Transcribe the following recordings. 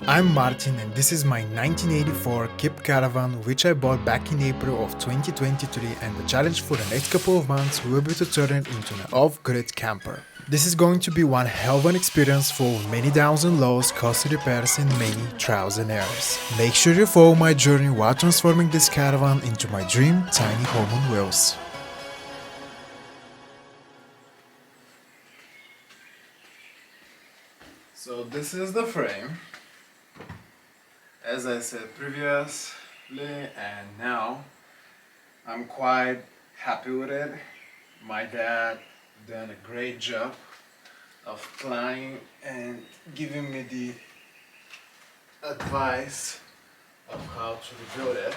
I'm Martin and this is my 1984 Kip Caravan which I bought back in April of 2023, and the challenge for the next couple of months will be to turn it into an off-grid camper. This is going to be one hell of an experience full of many downs and lows, costly repairs and many trials and errors. Make sure you follow my journey while transforming this caravan into my dream tiny home on wheels. So this is the frame, as I said previously, and now I'm quite happy with it. My dad done a great job of planning and giving me the advice of how to rebuild it.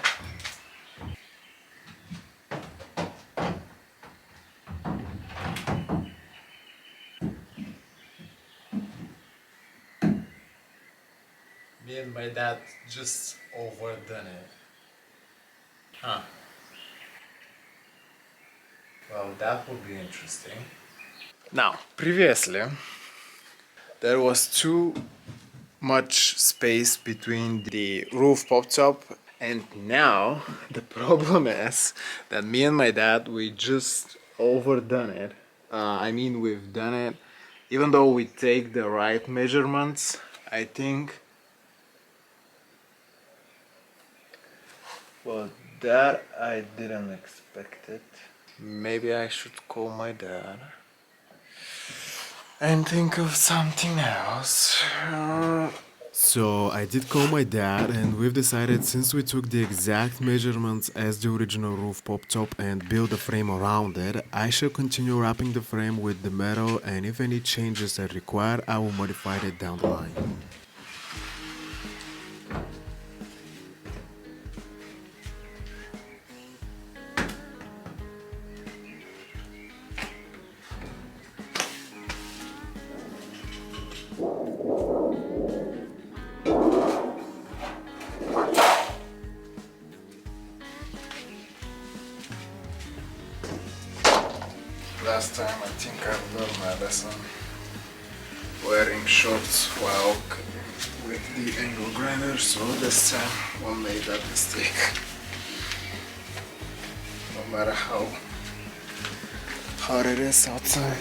Me and my dad just overdone it. Huh. Well, that would be interesting. Now, previously, there was too much space between the roof pop top, and now the problem is that me and my dad, we just overdone it. We've done it, even though we take the right measurements, I think. Well, that I didn't expect it. Maybe I should call my dad and think of something else. So I did call my dad, and we've decided, since we took the exact measurements as the original roof pop top and built the frame around it, I shall continue wrapping the frame with the metal, and if any changes are required, I will modify it down the line. Last time I think I've learned my lesson wearing shorts while with the angle grinder, so this time won't make that mistake. No matter how hot it is outside.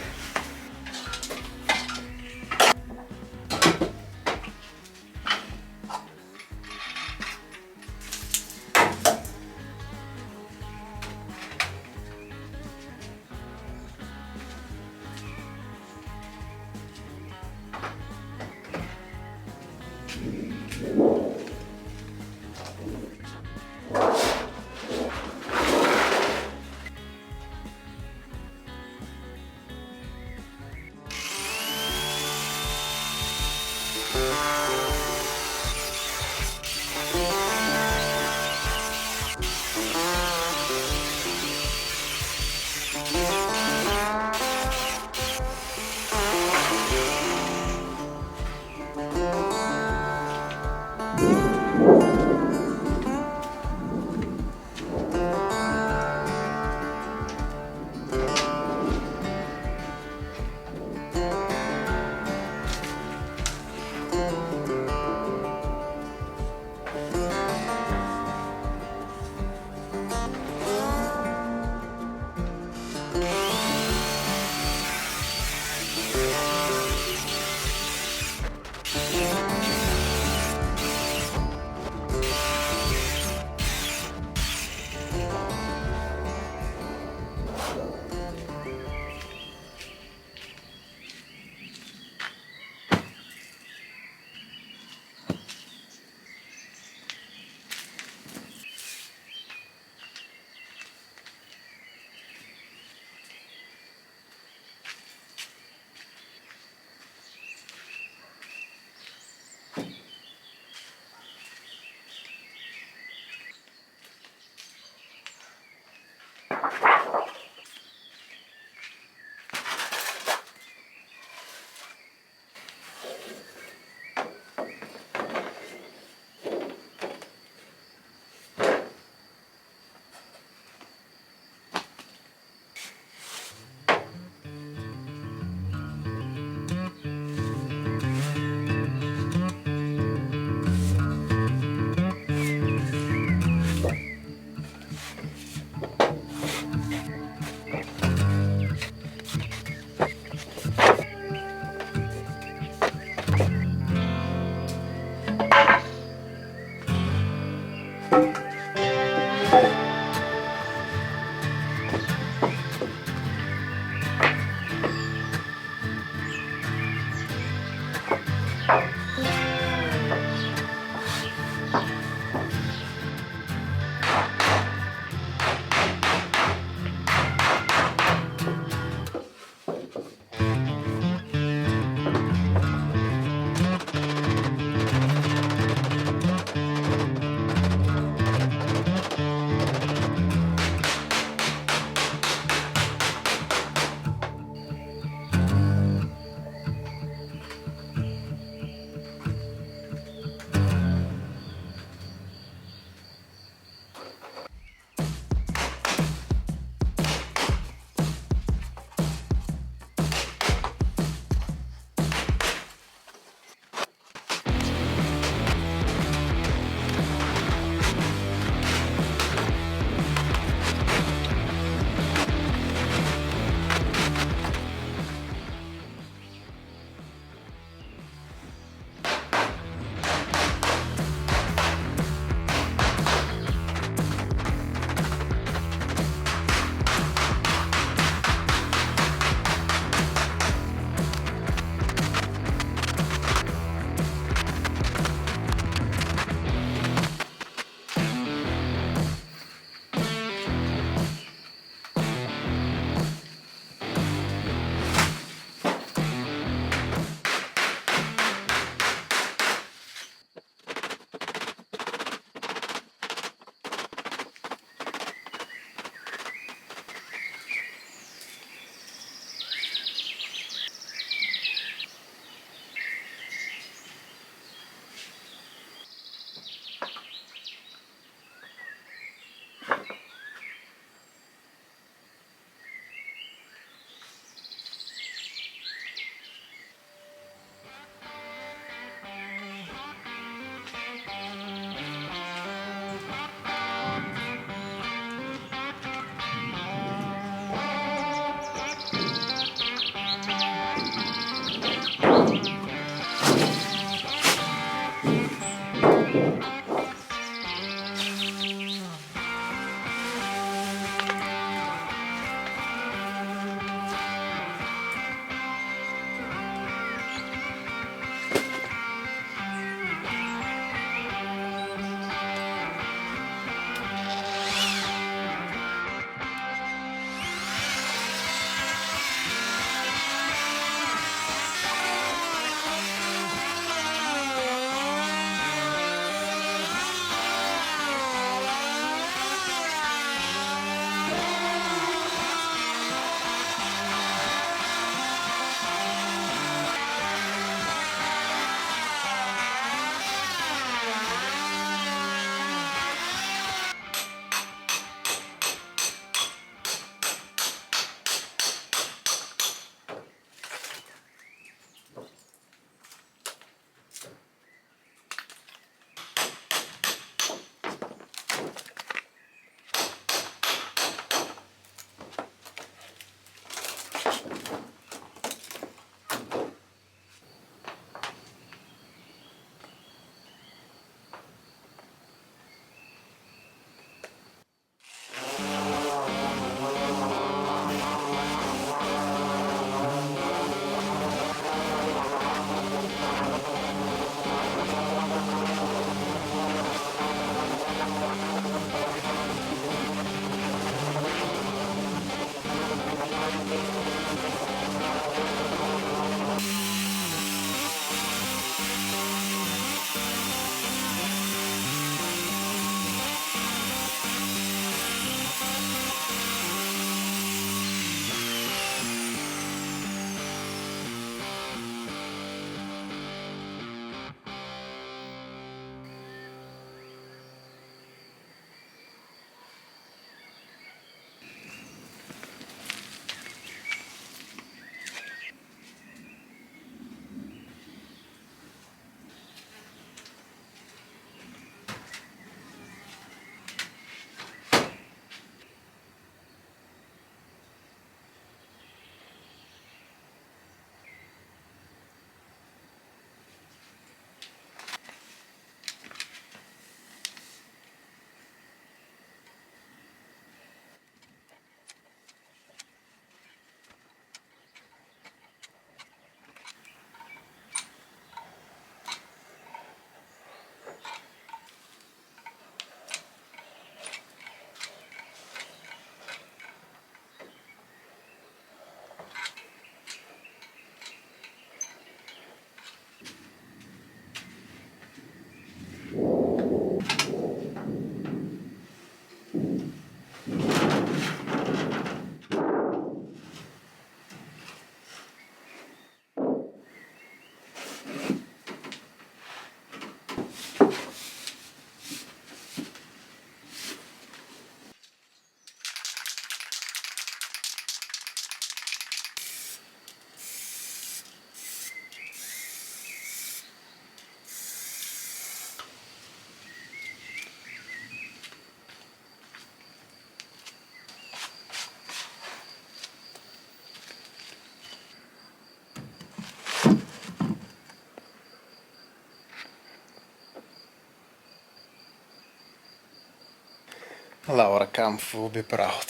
Laura Kampf will be proud.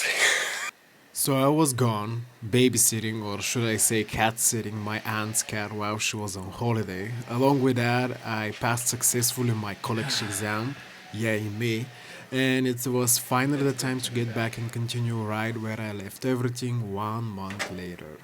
So I was gone, babysitting, or should I say cat sitting, my aunt's cat while she was on holiday. Along with that, I passed successfully my college exam, yay me, and it was finally the time to get back and continue right where I left everything 1 month later.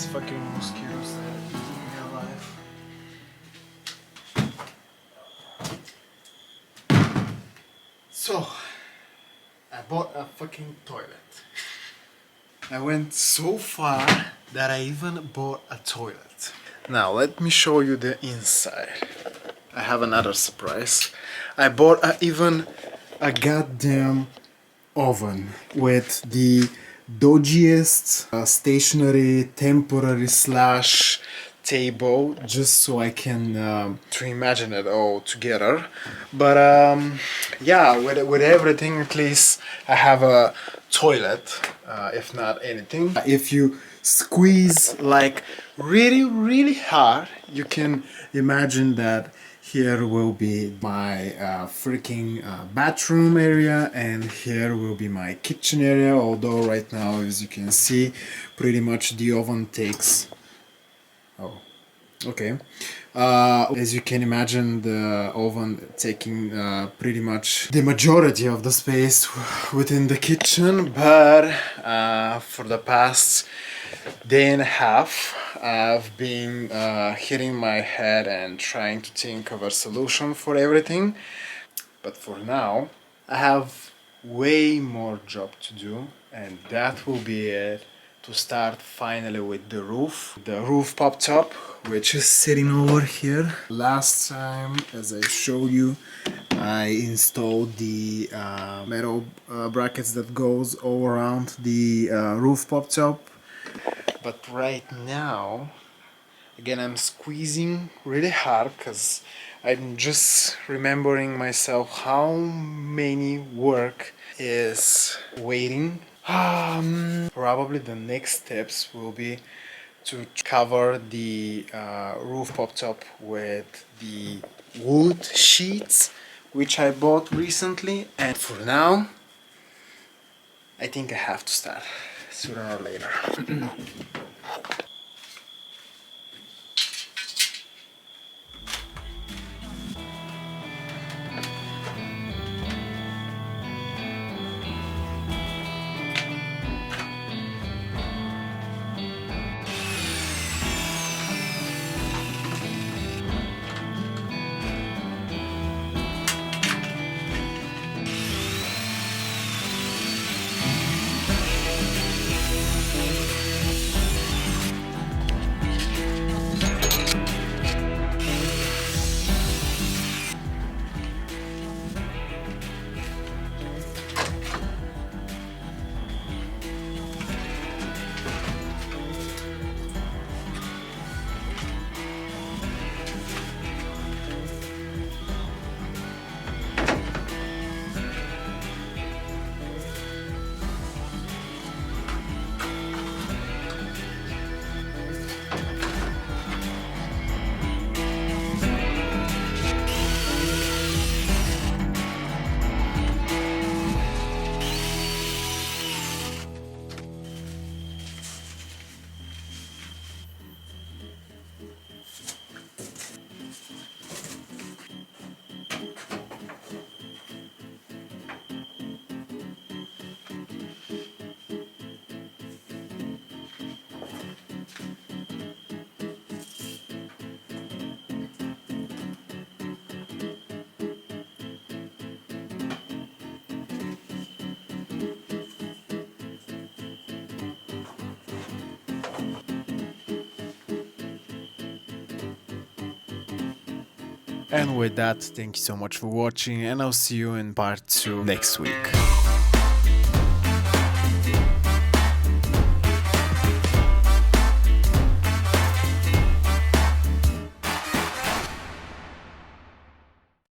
these fucking mosquitoes that are eating me alive. So, I bought a fucking toilet. I went so far that I even bought a toilet. Now let me show you the inside. I have another surprise. I bought even a goddamn oven with the dodgiest stationary temporary slash table, just so I can to imagine it all together. But yeah, with everything, at least I have a toilet, if not anything. If you squeeze like really hard, you can imagine that here will be my freaking bathroom area, and here will be my kitchen area. Although right now, as you can see, pretty much the oven takes... Oh, okay. As you can imagine, the oven taking pretty much the majority of the space within the kitchen, but for the past day and a half, I've been hitting my head and trying to think of a solution for everything. But for now, I have way more job to do, and that will be it to start finally with the roof. The roof popped up, which is sitting over here. Last time, as I showed you, I installed the metal brackets that goes all around the roof pop top. But right now, again, I'm squeezing really hard because I'm just remembering myself how many work is waiting. Probably the next steps will be to cover the roof pop top with the wood sheets which I bought recently, and for now I think I have to start sooner or later. And with that, thank you so much for watching, and I'll see you in part 2 next week.